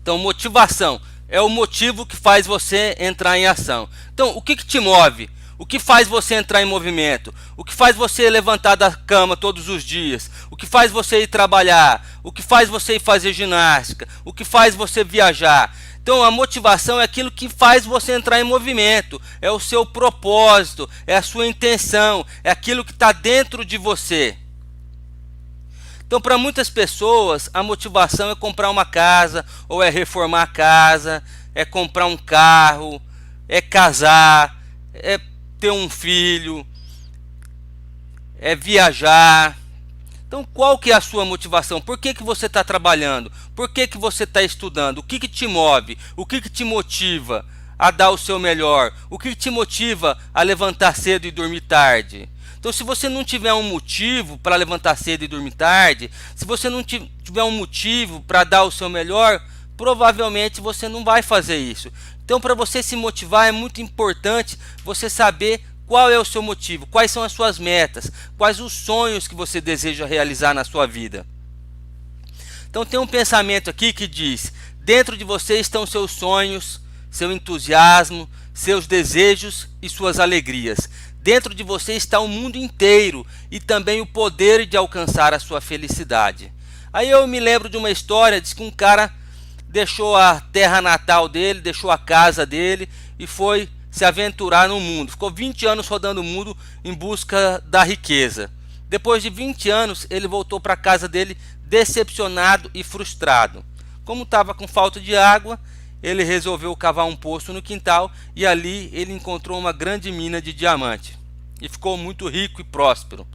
Então, motivação é o motivo que faz você entrar em ação. Então, o que te move? O que faz você entrar em movimento? O que faz você levantar da cama todos os dias? O que faz você ir trabalhar? O que faz você ir fazer ginástica? O que faz você viajar? Então a motivação é aquilo que faz você entrar em movimento, é o seu propósito, é a sua intenção, é aquilo que está dentro de você. Então, para muitas pessoas, a motivação é comprar uma casa, ou é reformar a casa, é comprar um carro, é casar, é ter um filho, é viajar. Então, qual que é a sua motivação? Por que você está trabalhando? Por que você está estudando? O que te move? O que te motiva a dar o seu melhor? O que te motiva a levantar cedo e dormir tarde? Então, se você não tiver um motivo para levantar cedo e dormir tarde, se você não tiver um motivo para dar o seu melhor, provavelmente você não vai fazer isso. Então, para você se motivar, é muito importante você saber qual é o seu motivo, quais são as suas metas, quais os sonhos que você deseja realizar na sua vida. Então, tem um pensamento aqui que diz: dentro de você estão seus sonhos, seu entusiasmo, seus desejos e suas alegrias. Dentro de você está o mundo inteiro e também o poder de alcançar a sua felicidade. Aí eu me lembro de uma história, diz que um cara deixou a terra natal dele, deixou a casa dele e foi se aventurar no mundo. Ficou 20 anos rodando o mundo em busca da riqueza. Depois de 20 anos, ele voltou para a casa dele decepcionado e frustrado. Como estava com falta de água, ele resolveu cavar um poço no quintal e ali ele encontrou uma grande mina de diamante. E ficou muito rico e próspero.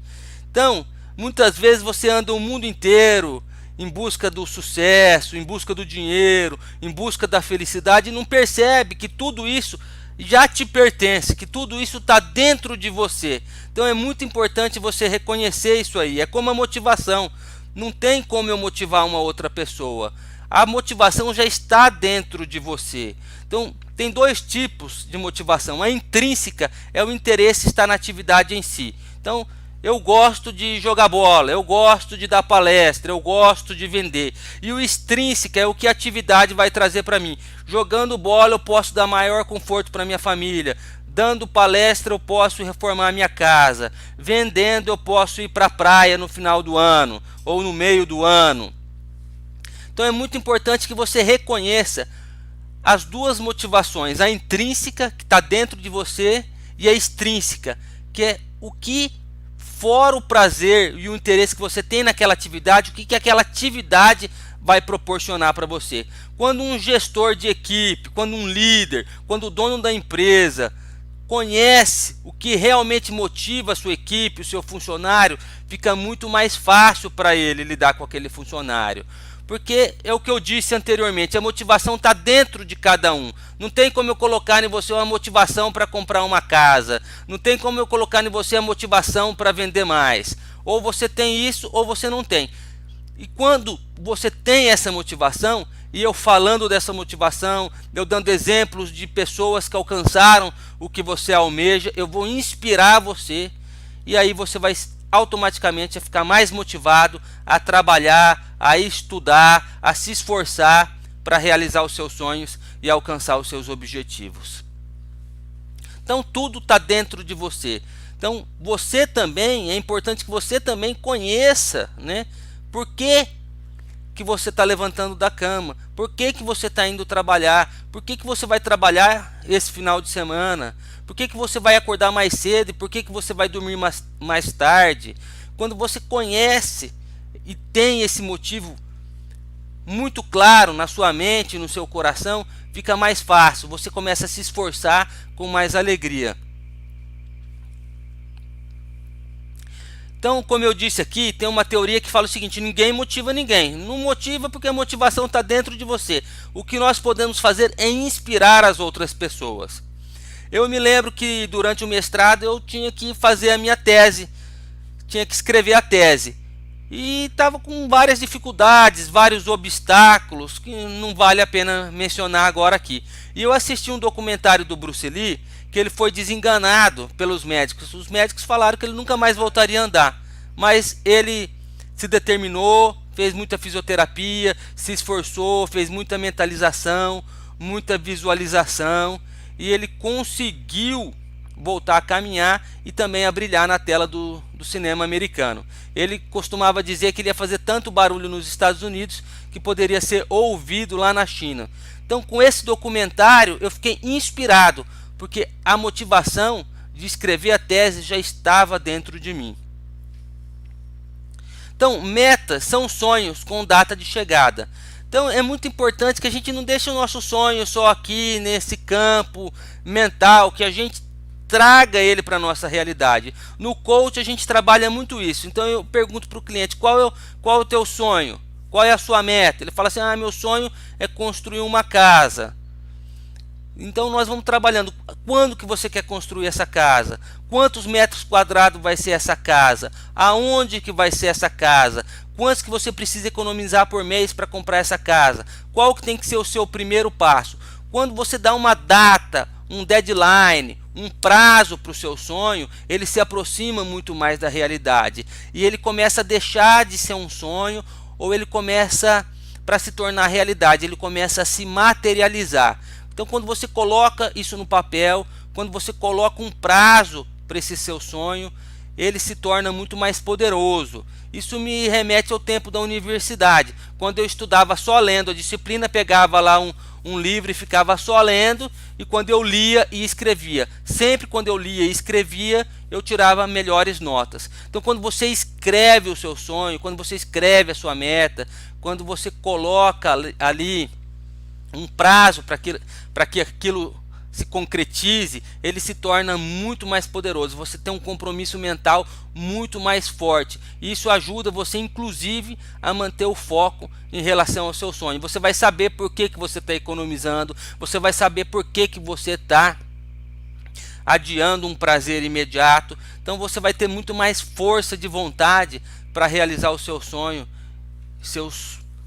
Então, muitas vezes você anda o mundo inteiro em busca do sucesso, em busca do dinheiro, em busca da felicidade e não percebe que tudo isso já te pertence, que tudo isso está dentro de você. Então é muito importante você reconhecer isso aí. É como a motivação. Não tem como eu motivar uma outra pessoa. A motivação já está dentro de você. Então tem dois tipos de motivação. A intrínseca é o interesse estar na atividade em si. Então eu gosto de jogar bola, eu gosto de dar palestra, eu gosto de vender. E o extrínseco é o que a atividade vai trazer para mim. Jogando bola eu posso dar maior conforto para minha família. Dando palestra eu posso reformar minha casa. Vendendo eu posso ir para a praia no final do ano ou no meio do ano. Então é muito importante que você reconheça as duas motivações. A intrínseca, que está dentro de você, e a extrínseca, que é o que fora o prazer e o interesse que você tem naquela atividade, o que aquela atividade vai proporcionar para você. Quando um gestor de equipe, quando um líder, quando o dono da empresa conhece o que realmente motiva a sua equipe, o seu funcionário, fica muito mais fácil para ele lidar com aquele funcionário. Porque é o que eu disse anteriormente, a motivação está dentro de cada um. Não tem como eu colocar em você uma motivação para comprar uma casa. Não tem como eu colocar em você a motivação para vender mais. Ou você tem isso ou você não tem. E quando você tem essa motivação, e eu falando dessa motivação, eu dando exemplos de pessoas que alcançaram o que você almeja, eu vou inspirar você. E aí você vai automaticamente ficar mais motivado a trabalhar, a estudar, a se esforçar para realizar os seus sonhos e alcançar os seus objetivos. Então tudo está dentro de você. Então você também, é importante que você também conheça, né? Por que você está levantando da cama? Por que você está indo trabalhar? Por que você vai trabalhar esse final de semana? Por que você vai acordar mais cedo? E por que você vai dormir mais tarde? Quando você conhece e tem esse motivo muito claro na sua mente, no seu coração, fica mais fácil. Você começa a se esforçar com mais alegria. Então, como eu disse aqui, tem uma teoria que fala o seguinte: ninguém motiva ninguém. Não motiva porque a motivação está dentro de você. O que nós podemos fazer é inspirar as outras pessoas. Eu me lembro que durante o mestrado eu tinha que fazer a minha tese, tinha que escrever a tese. E estava com várias dificuldades, vários obstáculos, que não vale a pena mencionar agora aqui. E eu assisti um documentário do Bruce Lee, que ele foi desenganado pelos médicos. Os médicos falaram que ele nunca mais voltaria a andar, mas ele se determinou, fez muita fisioterapia, se esforçou, fez muita mentalização, muita visualização, e ele conseguiu voltar a caminhar e também a brilhar na tela do cinema americano. Ele costumava dizer que ele ia fazer tanto barulho nos Estados Unidos que poderia ser ouvido lá na China. Então, com esse documentário, eu fiquei inspirado, porque a motivação de escrever a tese já estava dentro de mim. Então, metas são sonhos com data de chegada. Então, é muito importante que a gente não deixe o nosso sonho só aqui nesse campo mental, que a gente traga ele para a nossa realidade. No coach a gente trabalha muito isso. Então eu pergunto para o cliente, qual é o teu sonho? Qual é a sua meta? Ele fala assim, meu sonho é construir uma casa. Então nós vamos trabalhando. Quando que você quer construir essa casa? Quantos metros quadrados vai ser essa casa? Aonde que vai ser essa casa? Quantos que você precisa economizar por mês para comprar essa casa? Qual que tem que ser o seu primeiro passo? Quando você dá uma data, um deadline, um prazo para o seu sonho, ele se aproxima muito mais da realidade. E ele começa a deixar de ser um sonho, ou ele começa para se tornar realidade, ele começa a se materializar. Então quando você coloca isso no papel, quando você coloca um prazo para esse seu sonho, ele se torna muito mais poderoso. Isso me remete ao tempo da universidade, quando eu estudava só lendo a disciplina, pegava lá um livro e ficava só lendo, e quando eu lia e escrevia, sempre quando eu lia e escrevia, eu tirava melhores notas. Então quando você escreve o seu sonho, quando você escreve a sua meta, quando você coloca ali um prazo para que aquilo se concretize, ele se torna muito mais poderoso. Você tem um compromisso mental muito mais forte. Isso ajuda você, inclusive, a manter o foco em relação ao seu sonho. Você vai saber por que você está economizando, você vai saber por que você está adiando um prazer imediato. Então você vai ter muito mais força de vontade para realizar o seu sonho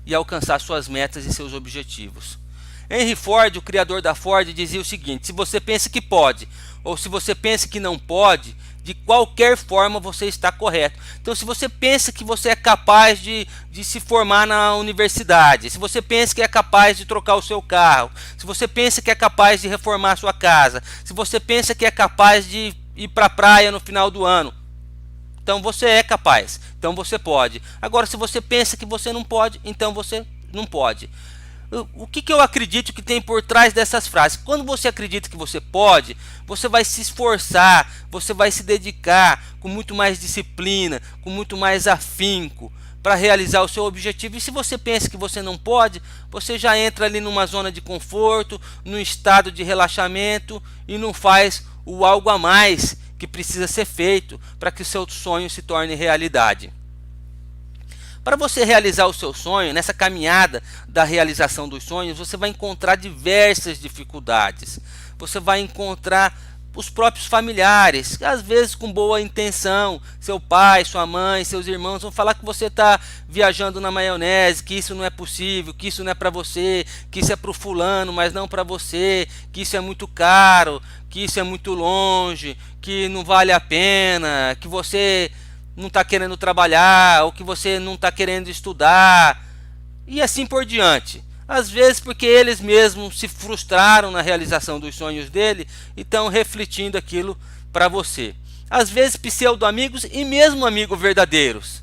e alcançar suas metas e seus objetivos. Henry Ford, o criador da Ford, dizia o seguinte: se você pensa que pode, ou se você pensa que não pode, de qualquer forma você está correto. Então se você pensa que você é capaz de se formar na universidade, se você pensa que é capaz de trocar o seu carro, se você pensa que é capaz de reformar a sua casa, se você pensa que é capaz de ir para a praia no final do ano, então você é capaz, então você pode. Agora se você pensa que você não pode, então você não pode. O que eu acredito que tem por trás dessas frases? Quando você acredita que você pode, você vai se esforçar, você vai se dedicar com muito mais disciplina, com muito mais afinco para realizar o seu objetivo. E se você pensa que você não pode, você já entra ali numa zona de conforto, num estado de relaxamento e não faz o algo a mais que precisa ser feito para que o seu sonho se torne realidade. Para você realizar o seu sonho, nessa caminhada da realização dos sonhos, você vai encontrar diversas dificuldades. Você vai encontrar os próprios familiares, às vezes com boa intenção, seu pai, sua mãe, seus irmãos vão falar que você está viajando na maionese, que isso não é possível, que isso não é para você, que isso é para o fulano, mas não para você, que isso é muito caro, que isso é muito longe, que não vale a pena, que você não está querendo trabalhar, ou que você não está querendo estudar, e assim por diante. Às vezes porque eles mesmos se frustraram na realização dos sonhos dele e estão refletindo aquilo para você. Às vezes pseudo-amigos e mesmo amigos verdadeiros,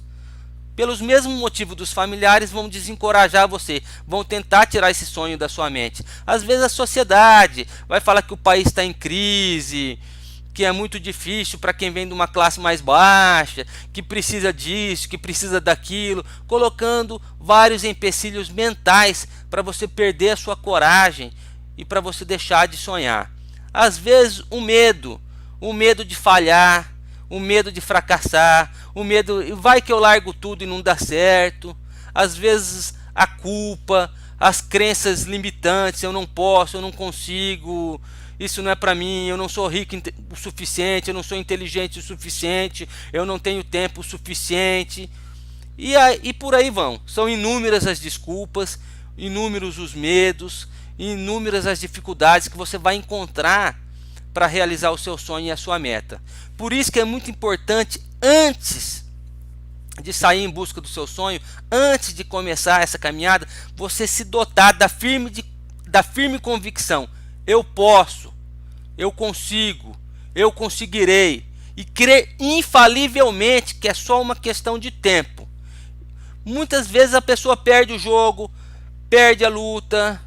pelos mesmos motivos dos familiares, vão desencorajar você, vão tentar tirar esse sonho da sua mente. Às vezes a sociedade vai falar que o país está em crise, que é muito difícil para quem vem de uma classe mais baixa, que precisa disso, que precisa daquilo, colocando vários empecilhos mentais para você perder a sua coragem e para você deixar de sonhar. Às vezes o medo de falhar, o medo de fracassar, o medo, vai que eu largo tudo e não dá certo. Às vezes a culpa, as crenças limitantes, eu não posso, eu não consigo, isso não é para mim, eu não sou rico o suficiente, eu não sou inteligente o suficiente, eu não tenho tempo o suficiente. E por aí vão. São inúmeras as desculpas, inúmeros os medos, inúmeras as dificuldades que você vai encontrar para realizar o seu sonho e a sua meta. Por isso que é muito importante, antes de sair em busca do seu sonho, antes de começar essa caminhada, você se dotar da firme convicção: eu posso, eu consigo, eu conseguirei, e crer infalivelmente que é só uma questão de tempo. Muitas vezes a pessoa perde o jogo, perde a luta,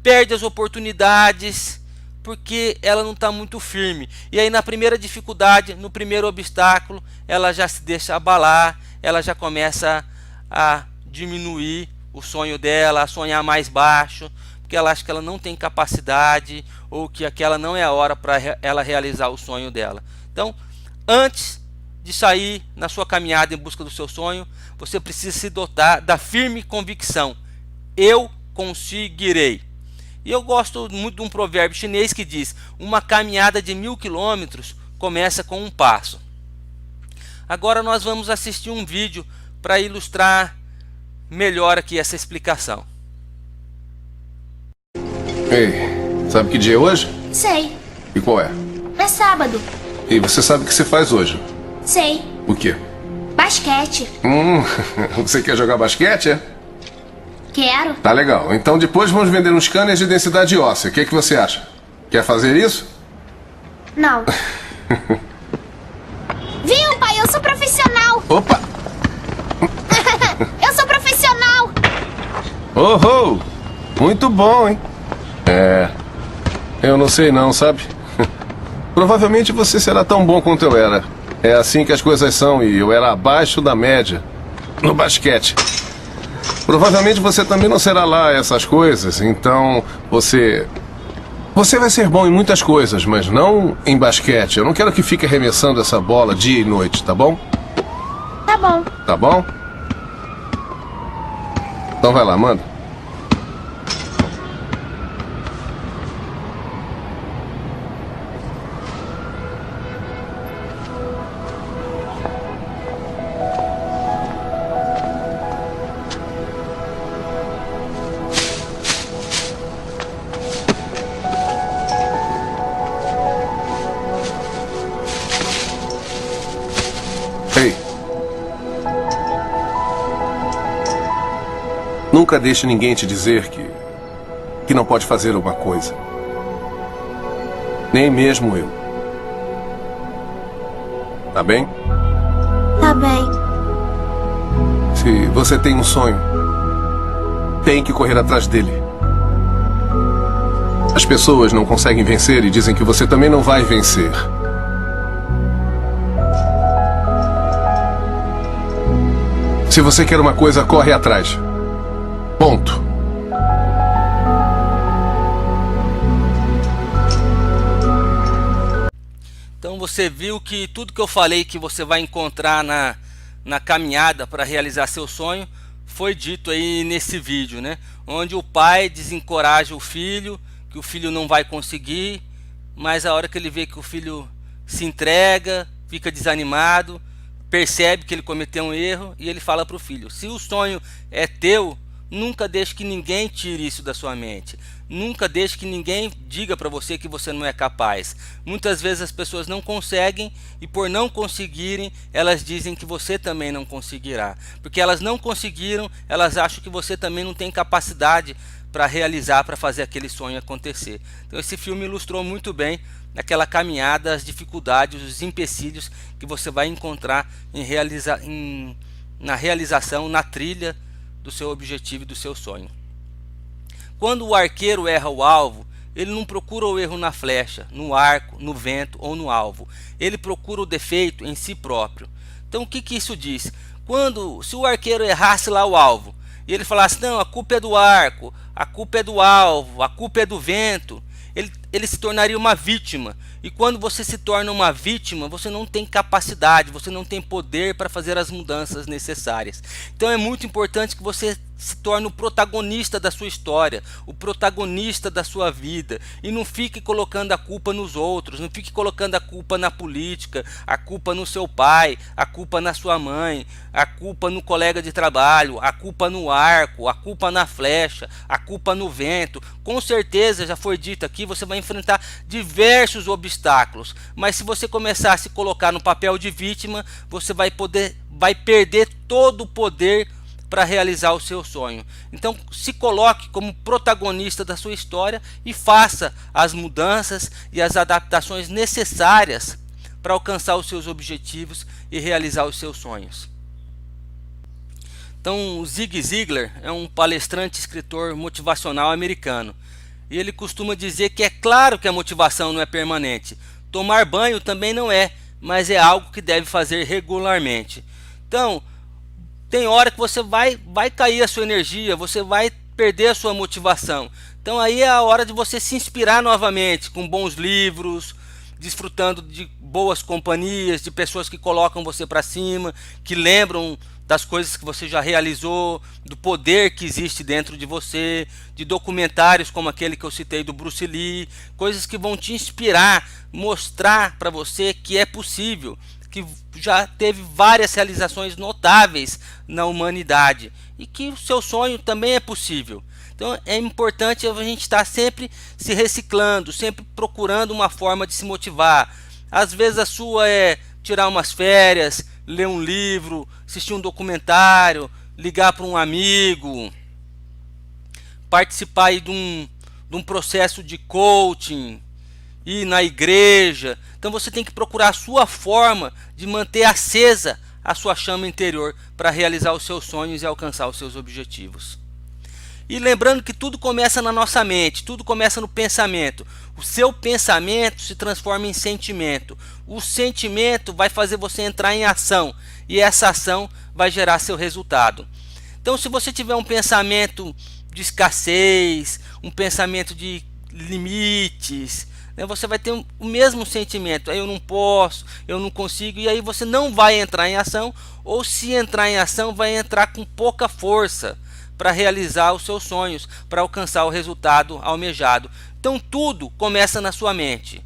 perde as oportunidades, porque ela não está muito firme. E aí na primeira dificuldade, no primeiro obstáculo, ela já se deixa abalar, ela já começa a diminuir o sonho dela, a sonhar mais baixo, porque ela acha que ela não tem capacidade, ou que aquela não é a hora para ela realizar o sonho dela. Então, antes de sair na sua caminhada em busca do seu sonho, você precisa se dotar da firme convicção: eu conseguirei. E eu gosto muito de um provérbio chinês que diz: uma caminhada de 1000 quilômetros começa com um passo. Agora nós vamos assistir um vídeo para ilustrar melhor aqui essa explicação. Ei, sabe que dia é hoje? Sei. E qual é? É sábado. E você sabe o que você faz hoje? Sei. O quê? Basquete. Você quer jogar basquete, é? Quero. Tá legal. Então depois vamos vender uns scanners de densidade óssea. O que é que você acha? Quer fazer isso? Não. Viu, pai? Eu sou profissional. Opa! Eu sou profissional. Oh, muito bom, hein? Eu não sei não, sabe? Provavelmente você será tão bom quanto eu era. É assim que as coisas são, e eu era abaixo da média no basquete. Provavelmente você também não será lá essas coisas, então você vai ser bom em muitas coisas, mas não em basquete. Eu não quero que fique arremessando essa bola dia e noite, tá bom? Tá bom. Tá bom? Então vai lá, manda. Ei. Nunca deixe ninguém te dizer que não pode fazer uma coisa. Nem mesmo eu. Tá bem? Tá bem. Se você tem um sonho, tem que correr atrás dele. As pessoas não conseguem vencer e dizem que você também não vai vencer. Se você quer uma coisa, corre atrás. Ponto. Então você viu que tudo que eu falei que você vai encontrar na caminhada para realizar seu sonho foi dito aí nesse vídeo, né? Onde o pai desencoraja o filho, que o filho não vai conseguir, mas a hora que ele vê que o filho se entrega, fica desanimado, percebe que ele cometeu um erro, e ele fala para o filho: se o sonho é teu, nunca deixe que ninguém tire isso da sua mente. Nunca deixe que ninguém diga para você que você não é capaz. Muitas vezes as pessoas não conseguem, e por não conseguirem, elas dizem que você também não conseguirá. Porque elas não conseguiram, elas acham que você também não tem capacidade para realizar, para fazer aquele sonho acontecer. Então esse filme ilustrou muito bem naquela caminhada as dificuldades, os empecilhos que você vai encontrar na realização, na trilha do seu objetivo e do seu sonho. Quando o arqueiro erra o alvo, ele não procura o erro na flecha, no arco, no vento ou no alvo. Ele procura o defeito em si próprio. Então o que isso diz? Se o arqueiro errasse lá o alvo e ele falasse: não, a culpa é do arco, a culpa é do alvo, a culpa é do vento, ele se tornaria uma vítima. E quando você se torna uma vítima, você não tem capacidade, você não tem poder para fazer as mudanças necessárias. Então é muito importante que você se torne o protagonista da sua história, o protagonista da sua vida, e não fique colocando a culpa nos outros, não fique colocando a culpa na política, a culpa no seu pai, a culpa na sua mãe, a culpa no colega de trabalho, a culpa no arco, a culpa na flecha, a culpa no vento. Com certeza, já foi dito aqui, você vai enfrentar diversos obstáculos obstáculos. Mas se você começar a se colocar no papel de vítima, você vai perder todo o poder para realizar o seu sonho. Então se coloque como protagonista da sua história e faça as mudanças e as adaptações necessárias para alcançar os seus objetivos e realizar os seus sonhos. Então, o Zig Ziglar é um palestrante e escritor motivacional americano. E ele costuma dizer que é claro que a motivação não é permanente. Tomar banho também não é, mas é algo que deve fazer regularmente. Então, tem hora que você vai cair a sua energia, você vai perder a sua motivação. Então aí é a hora de você se inspirar novamente com bons livros, desfrutando de boas companhias, de pessoas que colocam você para cima, que lembram das coisas que você já realizou, do poder que existe dentro de você, de documentários como aquele que eu citei do Bruce Lee, coisas que vão te inspirar, mostrar para você que é possível, que já teve várias realizações notáveis na humanidade e que o seu sonho também é possível. Então é importante a gente estar sempre se reciclando, sempre procurando uma forma de se motivar. Às vezes a sua é tirar umas férias, ler um livro, assistir um documentário, ligar para um amigo, participar aí de um processo de coaching, ir na igreja. Então você tem que procurar a sua forma de manter acesa a sua chama interior para realizar os seus sonhos e alcançar os seus objetivos. E lembrando que tudo começa na nossa mente, tudo começa no pensamento. O seu pensamento se transforma em sentimento. O sentimento vai fazer você entrar em ação e essa ação vai gerar seu resultado. Então, se você tiver um pensamento de escassez, um pensamento de limites, você vai ter o mesmo sentimento. Eu não posso, eu não consigo, e aí você não vai entrar em ação, ou se entrar em ação, vai entrar com pouca força para realizar os seus sonhos, para alcançar o resultado almejado. Então tudo começa na sua mente.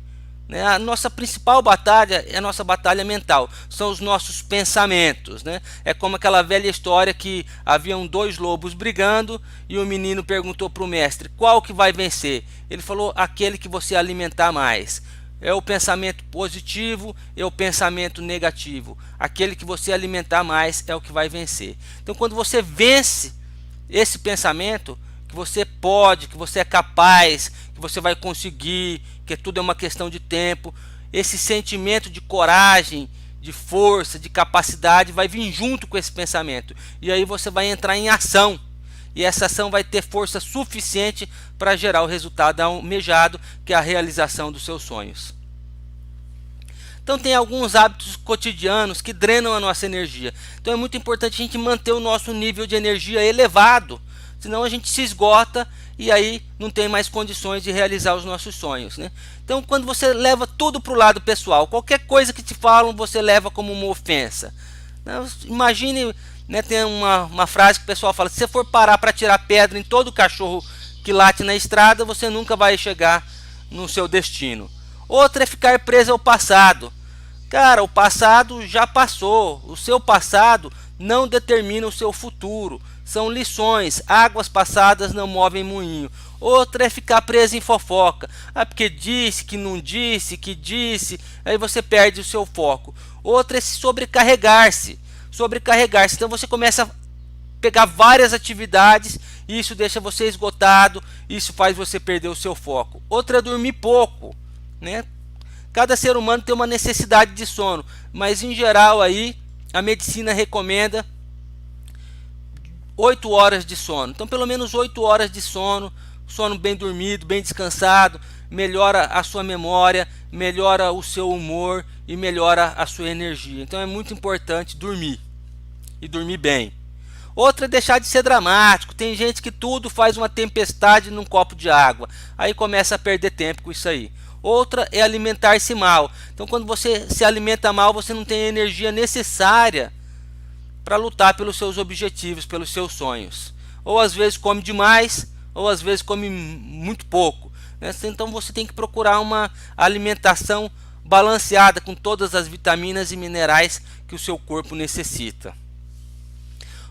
A nossa principal batalha é a nossa batalha mental, são os nossos pensamentos. É como aquela velha história que haviam dois lobos brigando e o menino perguntou para o mestre, qual que vai vencer? Ele falou, aquele que você alimentar mais. É o pensamento positivo, é o pensamento negativo. Aquele que você alimentar mais é o que vai vencer. Então quando você vence esse pensamento, que você pode, que você é capaz, que você vai conseguir, que tudo é uma questão de tempo, esse sentimento de coragem, de força, de capacidade vai vir junto com esse pensamento. E aí você vai entrar em ação. E essa ação vai ter força suficiente para gerar o resultado almejado, que é a realização dos seus sonhos. Então tem alguns hábitos cotidianos que drenam a nossa energia. Então é muito importante a gente manter o nosso nível de energia elevado, senão a gente se esgota e aí não tem mais condições de realizar os nossos sonhos. Então quando você leva tudo para o lado pessoal, qualquer coisa que te falam você leva como uma ofensa. Imagine, tem uma frase que o pessoal fala, se você for parar para tirar pedra em todo cachorro que late na estrada, você nunca vai chegar no seu destino. Outra é ficar preso ao passado. Cara, o passado já passou. O seu passado não determina o seu futuro. São lições. Águas passadas não movem moinho. Outra é ficar preso em fofoca. Porque disse, que não disse, que disse. Aí você perde o seu foco. Outra é se sobrecarregar-se. Então você começa a pegar várias atividades. E isso deixa você esgotado. Isso faz você perder o seu foco. Outra é dormir pouco. Cada ser humano tem uma necessidade de sono, mas em geral aí a medicina recomenda 8 horas de sono. Então pelo menos 8 horas de sono, sono bem dormido, bem descansado, melhora a sua memória, melhora o seu humor e melhora a sua energia. Então é muito importante dormir e dormir bem. Outra é deixar de ser dramático. Tem gente que tudo faz uma tempestade num copo de água, aí começa a perder tempo com isso aí. Outra é alimentar-se mal. Então quando você se alimenta mal, você não tem a energia necessária para lutar pelos seus objetivos, pelos seus sonhos. Ou às vezes come demais, ou às vezes come muito pouco. Então você tem que procurar uma alimentação balanceada com todas as vitaminas e minerais que o seu corpo necessita.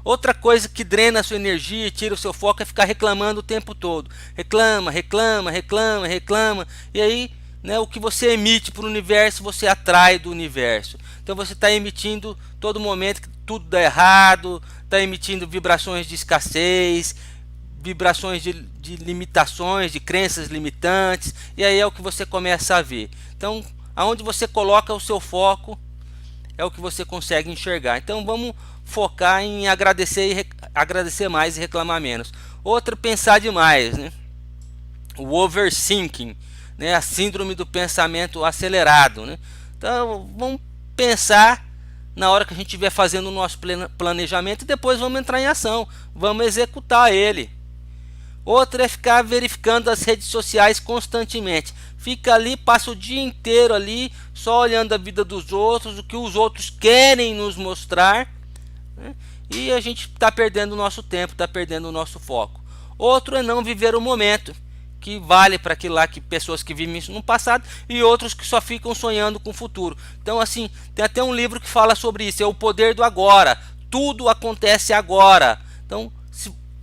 Outra coisa que drena a sua energia e tira o seu foco é ficar reclamando o tempo todo. Reclama. E aí né? O que você emite para o universo, você atrai do universo. Então você está emitindo todo momento que tudo dá errado, está emitindo vibrações de escassez, vibrações de limitações, de crenças limitantes, e aí é o que você começa a ver. Então, aonde você coloca o seu foco é o que você consegue enxergar. Então vamos focar em agradecer mais e reclamar menos. Outra, pensar demais, né? O overthinking, né? A síndrome do pensamento acelerado, né? Então vamos pensar na hora que a gente estiver fazendo o nosso planejamento e depois vamos entrar em ação, vamos executar ele. Outra é ficar verificando as redes sociais constantemente. Fica ali, passa o dia inteiro ali, só olhando a vida dos outros, o que os outros querem nos mostrar, né? E a gente está perdendo o nosso tempo, está perdendo o nosso foco. Outro é não viver o momento, que vale para aquilo lá, que pessoas que vivem isso no passado, e outros que só ficam sonhando com o futuro. Então, assim, tem até um livro que fala sobre isso, é o poder do agora. Tudo acontece agora. Então,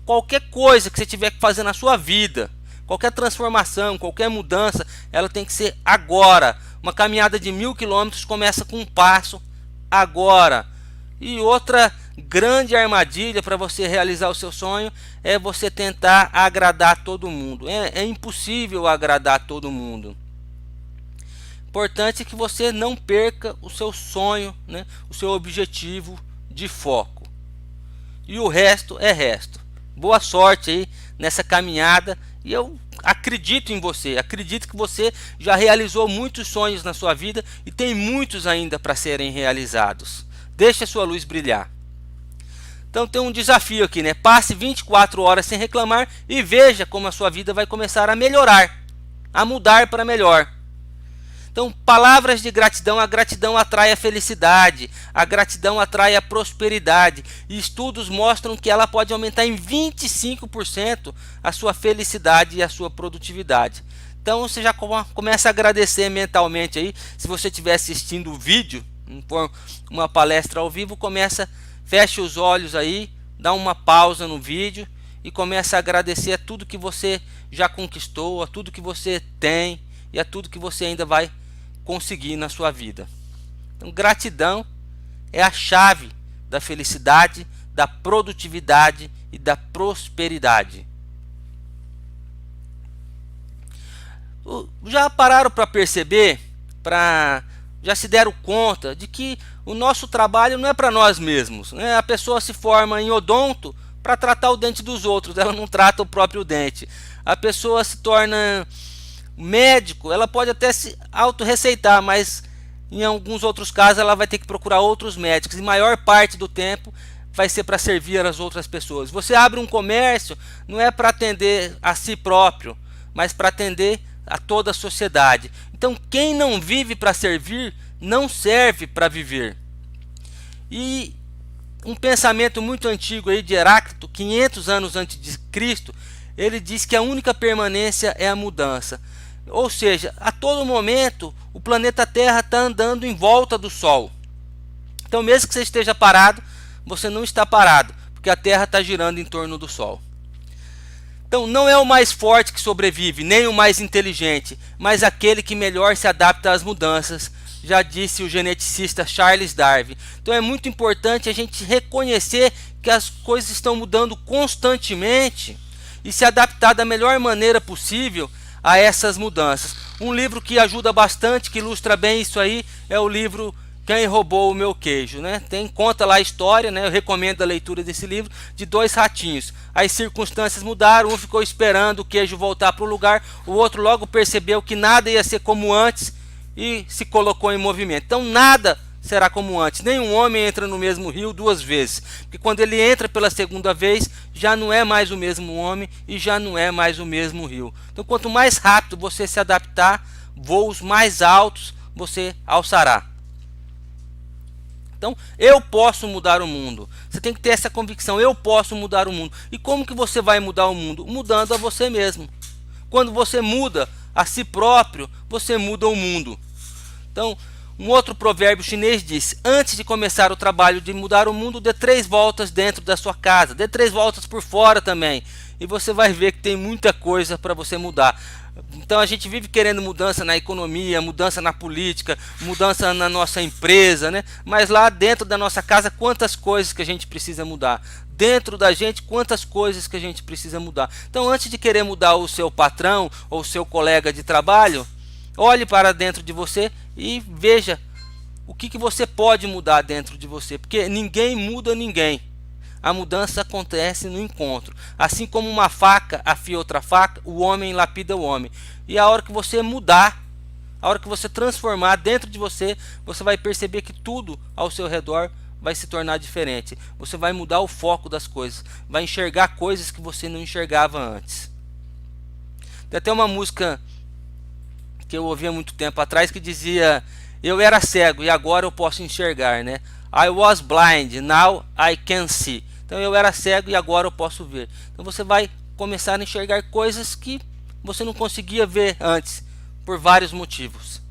qualquer coisa que você tiver que fazer na sua vida, qualquer transformação, qualquer mudança, ela tem que ser agora. Uma caminhada de 1000 quilômetros começa com um passo agora. E outra grande armadilha para você realizar o seu sonho é você tentar agradar todo mundo. É impossível agradar todo mundo. Importante é que você não perca o seu sonho, né? O seu objetivo de foco. E o resto é resto. Boa sorte aí nessa caminhada, e eu acredito em você, acredito que você já realizou muitos sonhos na sua vida e tem muitos ainda para serem realizados. Deixe a sua luz brilhar. Então tem um desafio aqui, né? Passe 24 horas sem reclamar e veja como a sua vida vai começar a melhorar, a mudar para melhor. Então, palavras de gratidão, a gratidão atrai a felicidade, a gratidão atrai a prosperidade. E estudos mostram que ela pode aumentar em 25% a sua felicidade e a sua produtividade. Então, você já começa a agradecer mentalmente aí. Se você estiver assistindo o vídeo, por uma palestra ao vivo, fecha os olhos aí, dá uma pausa no vídeo e começa a agradecer a tudo que você já conquistou, a tudo que você tem e a tudo que você ainda vai conseguir na sua vida. Então, gratidão é a chave da felicidade, da produtividade e da prosperidade. Já pararam para perceber, já se deram conta de que o nosso trabalho não é para nós mesmos, né? A pessoa se forma em odonto para tratar o dente dos outros, ela não trata o próprio dente. A pessoa se torna médico, ela pode até se autorreceitar, mas em alguns outros casos ela vai ter que procurar outros médicos, e maior parte do tempo vai ser para servir as outras pessoas. Você abre um comércio, não é para atender a si próprio, mas para atender a toda a sociedade. Então, quem não vive para servir, não serve para viver. E um pensamento muito antigo aí de Heráclito, 500 anos antes de Cristo, ele diz que a única permanência é a mudança. Ou seja, a todo momento o planeta Terra está andando em volta do Sol. Então, mesmo que você esteja parado, você não está parado, porque a Terra está girando em torno do Sol. Então, não é o mais forte que sobrevive, nem o mais inteligente, mas aquele que melhor se adapta às mudanças, já disse o geneticista Charles Darwin. Então, é muito importante a gente reconhecer que as coisas estão mudando constantemente e se adaptar da melhor maneira possível a essas mudanças. Um livro que ajuda bastante, que ilustra bem isso aí, é o livro Quem Roubou o Meu Queijo, né? Conta lá a história, né? Eu recomendo a leitura desse livro, de dois ratinhos. As circunstâncias mudaram, um ficou esperando o queijo voltar para o lugar, o outro logo percebeu que nada ia ser como antes e se colocou em movimento. Então nada será como antes. Nenhum homem entra no mesmo rio duas vezes, porque quando ele entra pela segunda vez, já não é mais o mesmo homem e já não é mais o mesmo rio. Então, quanto mais rápido você se adaptar, voos mais altos você alçará. Então, eu posso mudar o mundo. Você tem que ter essa convicção, eu posso mudar o mundo. E como que você vai mudar o mundo? Mudando a você mesmo. Quando você muda a si próprio, você muda o mundo. Então, um outro provérbio chinês diz: antes de começar o trabalho de mudar o mundo, dê 3 voltas dentro da sua casa, dê 3 voltas por fora também, e você vai ver que tem muita coisa para você mudar. Então a gente vive querendo mudança na economia, mudança na política, mudança na nossa empresa, né? Mas lá dentro da nossa casa, quantas coisas que a gente precisa mudar? Dentro da gente, quantas coisas que a gente precisa mudar? Então, antes de querer mudar o seu patrão ou o seu colega de trabalho, olhe para dentro de você e veja o que você pode mudar dentro de você, porque ninguém muda ninguém. A mudança acontece no encontro. Assim como uma faca afia outra faca, o homem lapida o homem. E a hora que você mudar, a hora que você transformar dentro de você, você vai perceber que tudo ao seu redor vai se tornar diferente. Você vai mudar o foco das coisas, vai enxergar coisas que você não enxergava antes. Tem até uma música que eu ouvi há muito tempo atrás que dizia: eu era cego e agora eu posso enxergar, né? I was blind, now I can see. Então eu era cego e agora eu posso ver. Então você vai começar a enxergar coisas que você não conseguia ver antes, por vários motivos.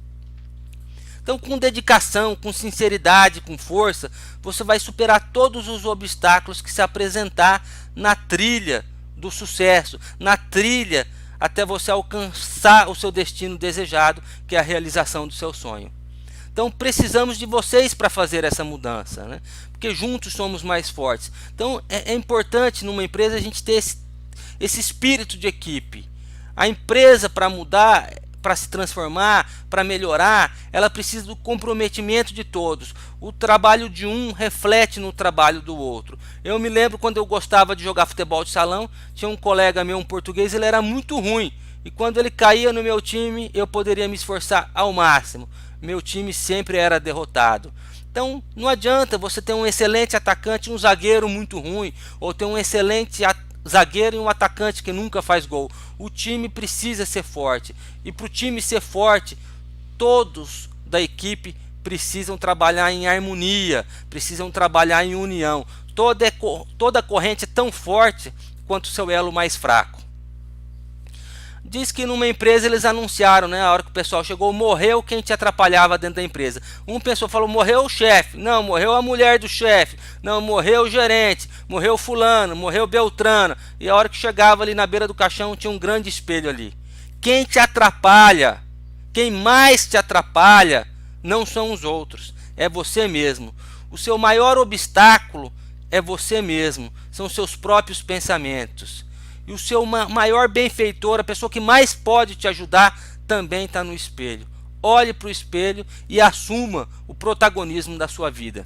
Então, com dedicação, com sinceridade, com força, você vai superar todos os obstáculos que se apresentar na trilha do sucesso, na trilha até você alcançar o seu destino desejado, que é a realização do seu sonho. Então precisamos de vocês para fazer essa mudança, né? Porque juntos somos mais fortes. Então é importante numa empresa a gente ter esse espírito de equipe. A empresa, para mudar, para se transformar, para melhorar, ela precisa do comprometimento de todos. O trabalho de um reflete no trabalho do outro. Eu me lembro quando eu gostava de jogar futebol de salão, tinha um colega meu, um português, ele era muito ruim. E quando ele caía no meu time, eu poderia me esforçar ao máximo. Meu time sempre era derrotado. Então não adianta você ter um excelente atacante e um zagueiro muito ruim, ou ter um excelente zagueiro e um atacante que nunca faz gol. O time precisa ser forte, e para o time ser forte, todos da equipe precisam trabalhar em harmonia, precisam trabalhar em união. Toda corrente é tão forte quanto o seu elo mais fraco. Diz que numa empresa eles anunciaram, né, a hora que o pessoal chegou, morreu quem te atrapalhava dentro da empresa. Um pessoa falou, morreu o chefe. Não, morreu a mulher do chefe. Não, morreu o gerente. Morreu fulano, morreu Beltrano. E a hora que chegava ali na beira do caixão, tinha um grande espelho ali. Quem te atrapalha, quem mais te atrapalha, não são os outros, é você mesmo. O seu maior obstáculo é você mesmo, são os seus próprios pensamentos. E o seu maior benfeitor, a pessoa que mais pode te ajudar, também está no espelho. Olhe para o espelho e assuma o protagonismo da sua vida.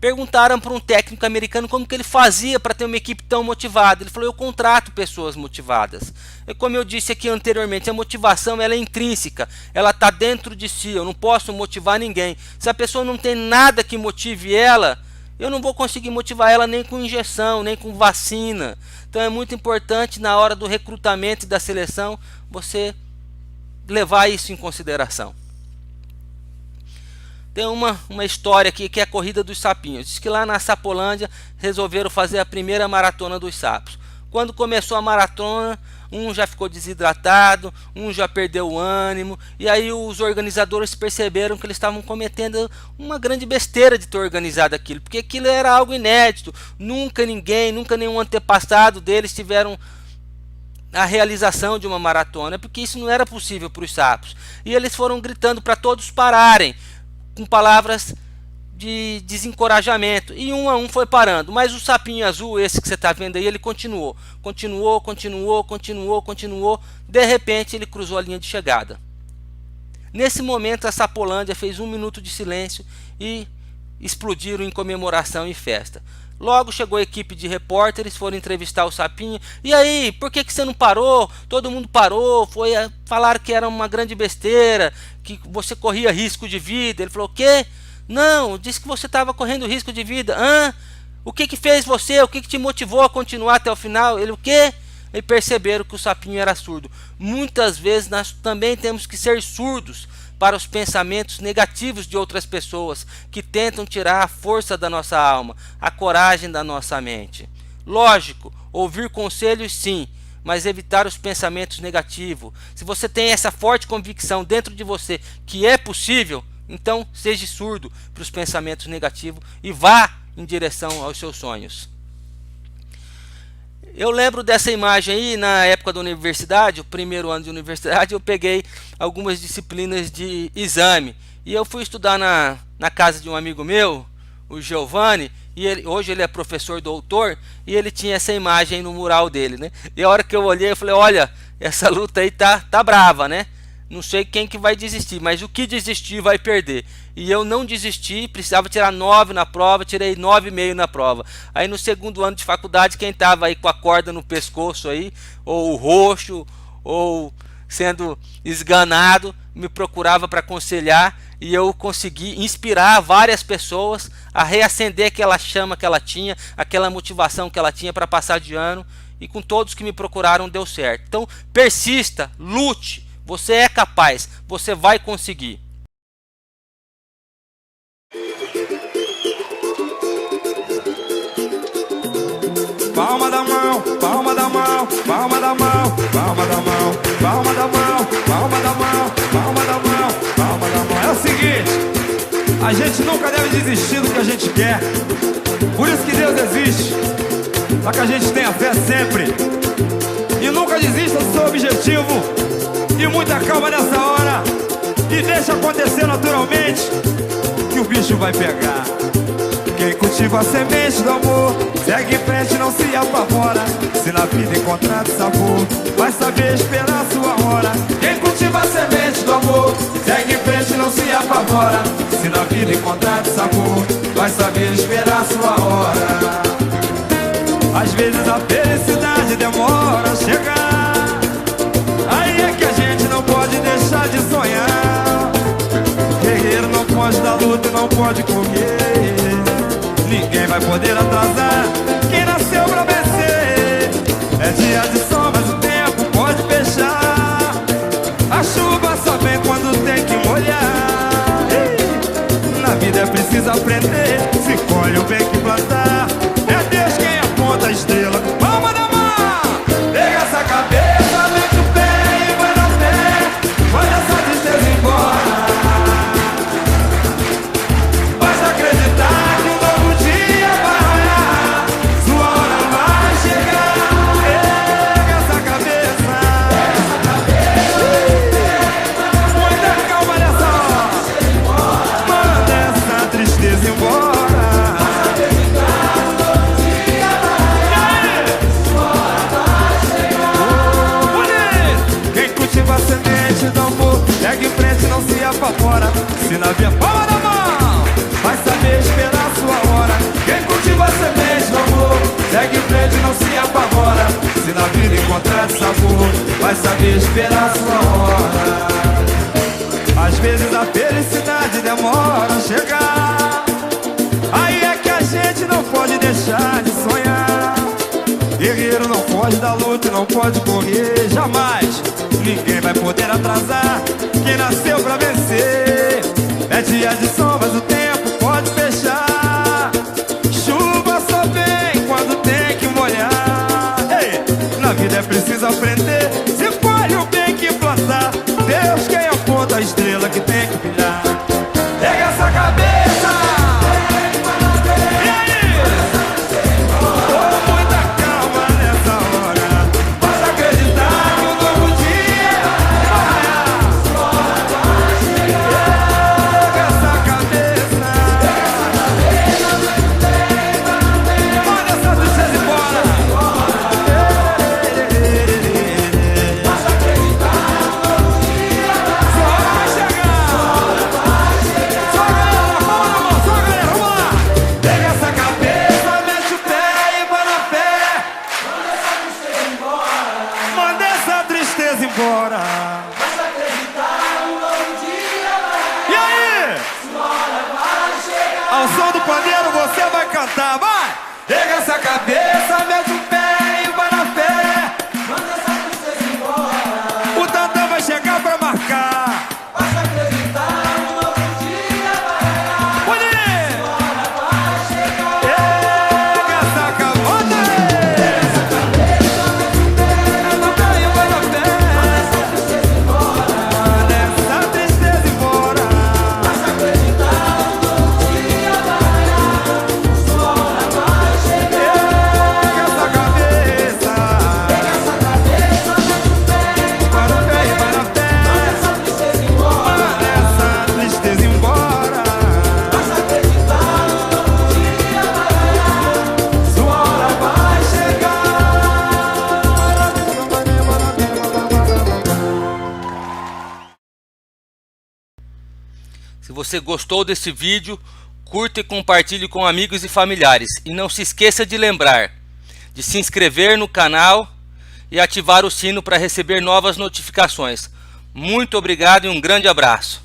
Perguntaram para um técnico americano como que ele fazia para ter uma equipe tão motivada. Ele falou, eu contrato pessoas motivadas. E como eu disse aqui anteriormente, a motivação ela é intrínseca, ela está dentro de si, eu não posso motivar ninguém. Se a pessoa não tem nada que motive ela, eu não vou conseguir motivar ela nem com injeção, nem com vacina. Então é muito importante na hora do recrutamento e da seleção você levar isso em consideração. Tem uma história aqui que é a corrida dos sapinhos. Diz que lá na Sapolândia resolveram fazer a primeira maratona dos sapos. Quando começou a maratona, um já ficou desidratado, um já perdeu o ânimo, e aí os organizadores perceberam que eles estavam cometendo uma grande besteira de ter organizado aquilo, porque aquilo era algo inédito. Nunca nenhum antepassado deles tiveram a realização de uma maratona, porque isso não era possível para os sapos. E eles foram gritando para todos pararem, com palavras de desencorajamento, e um a um foi parando, mas o sapinho azul, esse que você está vendo aí, ele continuou, de repente ele cruzou a linha de chegada. Nesse momento a Sapolândia fez 1 minuto de silêncio e explodiram em comemoração e festa. Logo chegou a equipe de repórteres, foram entrevistar o sapinho. E aí, por que você não parou? Todo mundo parou, falaram que era uma grande besteira, que você corria risco de vida. Ele falou, o quê? Não, disse que você estava correndo risco de vida. O que fez você? O que te motivou a continuar até o final? Ele, o quê? E perceberam que o sapinho era surdo. Muitas vezes nós também temos que ser surdos para os pensamentos negativos de outras pessoas que tentam tirar a força da nossa alma, a coragem da nossa mente. Lógico, ouvir conselhos sim, mas evitar os pensamentos negativos. Se você tem essa forte convicção dentro de você que é possível, então seja surdo para os pensamentos negativos e vá em direção aos seus sonhos. Eu lembro dessa imagem aí na época da universidade, o primeiro ano de universidade, eu peguei algumas disciplinas de exame e eu fui estudar na casa de um amigo meu, o Giovanni, e hoje ele é professor doutor, e ele tinha essa imagem no mural dele, né? E a hora que eu olhei, eu falei, olha, essa luta aí tá brava, né? Não sei quem que vai desistir, mas o que desistir vai perder. E eu não desisti, precisava tirar 9 na prova, tirei 9,5 na prova. Aí no segundo ano de faculdade, quem estava aí com a corda no pescoço aí, ou roxo, ou sendo esganado, me procurava para aconselhar, e eu consegui inspirar várias pessoas a reacender aquela chama que ela tinha, aquela motivação que ela tinha para passar de ano, e com todos que me procuraram deu certo. Então persista, lute. Você é capaz, você vai conseguir. Palma da mão, palma da mão, palma da mão, palma da mão, palma da mão, palma da mão, palma da mão, palma da mão. É o seguinte, a gente nunca deve desistir do que a gente quer. Por isso que Deus existe, para que a gente tenha fé sempre. E nunca desista do seu objetivo. E muita calma nessa hora. E deixa acontecer naturalmente, que o bicho vai pegar. Quem cultiva a semente do amor segue em frente, não se apavora. Se na vida encontrar sabor, vai saber esperar a sua hora. Quem cultiva a semente do amor segue em frente, não se apavora. Se na vida encontrar sabor, vai saber esperar a sua hora. Às vezes a felicidade demora a chegar. Aí é que a gente não pode deixar de sonhar. Guerreiro não pode dar luta e não pode correr. Ninguém vai poder atrasar quem nasceu pra vencer. É dia de sol, mas o tempo pode fechar. A chuva só vem quando tem que molhar. Na vida é preciso aprender. Se colhe o bem que plantar. É Deus quem aponta a estrela. Palma da mão! Pega essa cabeça, mete o pé e vai na fé. Manda essa tristeza embora. Basta acreditar que um novo dia vai raiar. Sua hora vai chegar. Pega essa cabeça. Muita calma nessa hora. Manda essa tristeza embora. Segue em frente, não se apavora. Se na via palma da mão, vai saber esperar a sua hora. Quem cultiva a semente do amor segue em frente, não se apavora. Se na vida encontrar sabor, vai saber esperar a sua hora. Às vezes a felicidade demora a chegar. Aí é que a gente não pode deixar de sonhar. Guerreiro não pode dar luta e não pode correr jamais. Ninguém vai poder atrasar quem nasceu pra vencer. É dia de sol, mas o tempo pode fechar. Chuva só vem quando tem que molhar. Ei, na vida é preciso aprender. Se colhe o bem que plantar. Deus quem aponta a estrela que tem que brilhar. Pega essa cabeça. E aí? Oh, muita calma nessa hora. Basta acreditar que um novo dia vai raiar. Pega essa cabeça. Manda essa tristeza embora. Basta acreditar que um novo dia vai chegar. Só galera, palma na mão, só galera, vamos lá. Pega essa cabeça, mete o pé e vai na fé. Manda essa tristeza embora. Basta acreditar, um novo dia vai. E aí? Sua hora vai chegar. Ao som do pandeiro você vai cantar, vai! Pega essa cabeça, mete o pé e vai na fé. Manda essa tristeza embora. O tantão vai chegar pra marcar. Basta acreditar, um novo dia vai. Pode ir! Sua hora vai chegar. Pega essa cabeça. Pega essa cabeça, mete o pé e vai na fé. Manda essa tristeza embora. Manda essa tristeza embora. Basta acreditar, um novo dia vai. Sua hora vai chegar. Pega essa Se você gostou desse vídeo, curta e compartilhe com amigos e familiares. E não se esqueça de lembrar de se inscrever no canal e ativar o sino para receber novas notificações. Muito obrigado e um grande abraço.